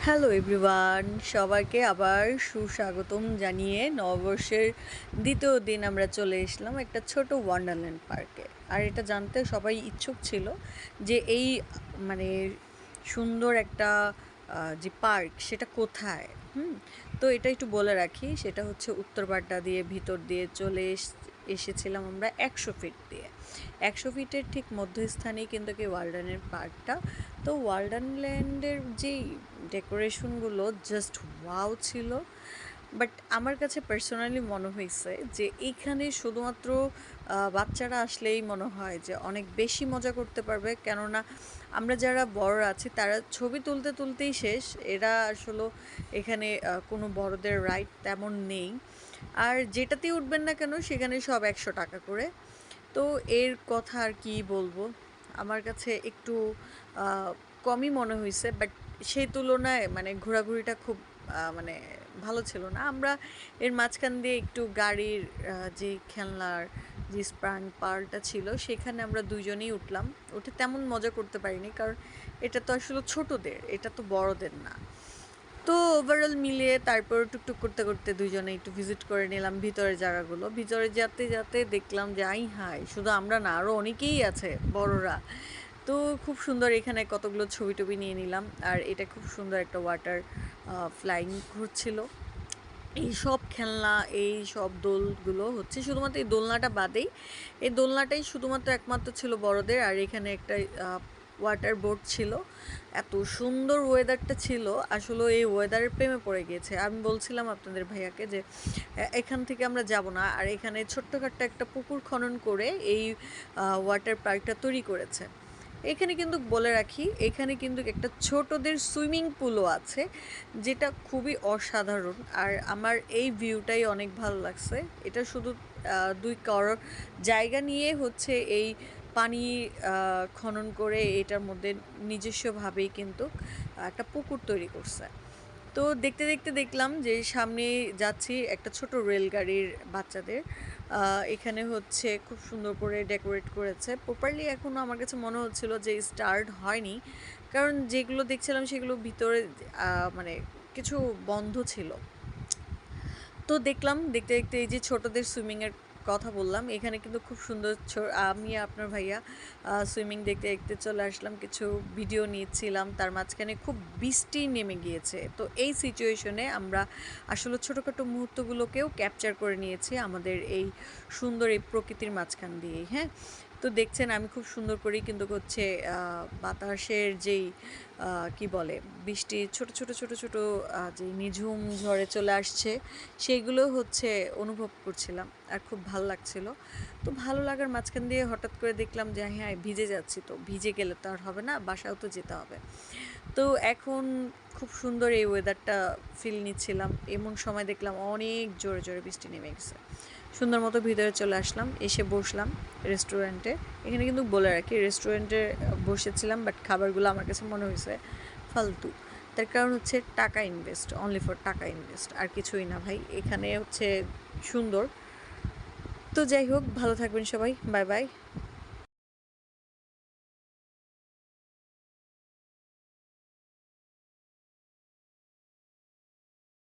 Hello everyone, সবাইকে আবার সুস্বাগতম জানিয়ে নববর্ষের দ্বিতীয় দিন আমরা চলে এসলাম একটা ছোট ওয়ান্ডারল্যান্ড পার্কে। আর এটা জানতে সবাই ইচ্ছুক ছিল যে এই মানে সুন্দর একটা যে পার্ক সেটা কোথায়। তো এটা একটু বলে রাখি, সেটা হচ্ছে উত্তরপাড্ডা দিয়ে ভিতর দিয়ে এসেছিলাম আমরা 100 ফিট দিয়ে। 100 ফিটের ঠিক মধ্যস্থানেই কিন্তু কি ওয়ার্ল্ডানের পার্কটা। তো ওয়ার্ল্ডানল্যান্ডের যেই ডেকোরেশনগুলো জাস্ট ওয়াও ছিল। বাট আমার কাছে পার্সোনালি মনে হয়েছে যে এইখানে শুধুমাত্র বাচ্চারা আসলেই মনে হয় যে অনেক বেশি মজা করতে পারবে, কেননা আমরা যারা বড় আছি তারা ছবি তুলতে তুলতেই শেষ। এরা আসলে এখানে কোনো বড়দের রাইড তেমন নেই। আর যেটাতেই উঠবেন না কেন সেখানে সব 100 টাকা করে। তো এর কথা আর কি বলবো, আমার কাছে একটু কমই মনে হয়েছে। বাট সেই তুলনায় মানে ঘোরাঘুরিটা খুব মানে ভালো ছিল না। আমরা এর মাঝখান দিয়ে একটু গাড়ির যে খেলনার যে স্প্রাং পার্কটা ছিল সেখানে আমরা দুজনেই উঠলাম। উঠে তেমন মজা করতে পারিনি, কারণ এটা তো আসলে ছোটদের, এটা তো বড়দের না। তো ওভারঅল মিলিয়ে তারপর টুকটুক করতে করতে দুজনে একটু ভিজিট করে নিলাম ভিতরের জায়গাগুলো। ভিতরে যেতে যেতে দেখলাম যে আই হাই, শুধু আমরা না, আরও অনেকেই আছে বড়রা। তো খুব সুন্দর, এখানে কতগুলো ছবি টবি নিয়ে নিলাম। আর এটা খুব সুন্দর একটা ওয়াটার ফ্লাইং ঘুরছিল। এই সব খেলনা, এই সব দোলগুলো হচ্ছে শুধুমাত্র এই দোলনাটা বাদেই, এই দোলনাটাই শুধুমাত্র একমাত্র ছিল বড়দের। আর এখানে একটা ওয়াটার বোট ছিল। এত সুন্দর ওয়েদারটা ছিল, আসলে এই ওয়েদারের প্রেমে পড়ে গিয়েছে। আমি বলছিলাম আপনাদের ভাইয়াকে যে এখান থেকে আমরা যাব না, আর এখানে ছোট্টখাট্ট একটা পুকুর খনন করে এই ওয়াটার পার্কটা তৈরি করেছে। এখানে কিন্তু বলে রাখি, এখানে কিন্তু একটা ছোটদের সুইমিং পুলও আছে, যেটা খুবই অসাধারণ। আর আমার এই ভিউটাই অনেক ভালো লাগছে। এটা শুধু দুই করোড় জায়গা নিয়ে হচ্ছে এই পানি খনন করে এটার মধ্যে নিজস্বভাবেই কিন্তু একটা পুকুর তৈরি করছে। তো দেখতে দেখতে দেখলাম যে সামনে যাচ্ছি একটা ছোট রেলগাড়ির বাচ্চাদের। এখানে হচ্ছে খুব সুন্দর করে ডেকোরেট করেছে প্রপারলি। এখনও আমার কাছে মনে হচ্ছিল যে স্টার্ট হয়নি, কারণ যেগুলো দেখছিলাম সেগুলো ভিতরে মানে কিছু বন্ধ ছিল। তো দেখলাম দেখতে দেখতে এই যে ছোটদের সুইমিংয়ের কথা বললাম, এখানে কিন্তু খুব সুন্দর। আমি আপনার ভাইয়া সুইমিং দেখতে দেখতে চলে আসলাম, কিছু ভিডিও নিয়েছিলাম। তার মাঝখানে খুব বৃষ্টি নেমে গিয়েছে। তো এই সিচুয়েশনে আমরা আসলে ছোটোখাটো মুহূর্তগুলোকেও ক্যাপচার করে নিয়েছি আমাদের এই সুন্দর এই প্রকৃতির মাঝখান দিয়েই। হ্যাঁ, তো দেখছেন আমি খুব সুন্দর করেই কিন্তু হচ্ছে বাতাসের যেই কি বলে, বৃষ্টি ছোট ছোট ছোট ছোট যে নিঝুম ঝড়ে চলে আসছে সেইগুলো হচ্ছে অনুভব করছিলাম। আর খুব ভালো লাগছিল। তো ভালো লাগার মাঝখান দিয়ে হঠাৎ করে দেখলাম যে হ্যাঁ, ভিজে যাচ্ছি। তো ভিজে গেলে তো আর হবে না, বাসাও তো যেতে হবে। তো এখন খুব সুন্দর এই ওয়েদারটা ফিল নিচ্ছিলাম। এমন সময় দেখলাম অনেক জোরে জোরে বৃষ্টি নেমে গেছে। সুন্দর মতো ভিতরে চলে আসলাম, এসে বসলাম রেস্টুরেন্টে। এখানে কিন্তু বলে রাখি, রেস্টুরেন্টে বসেছিলাম, বাট খাবারগুলো আমার কাছে মনে হয়েছে ফালতু। তার কারণ হচ্ছে টাকা ইনভেস্ট, অনলি ফর টাকা ইনভেস্ট, আর কিছুই না ভাই। এখানে হচ্ছে সুন্দর। তো যাই হোক, ভালো থাকবেন সবাই, বাই বাই।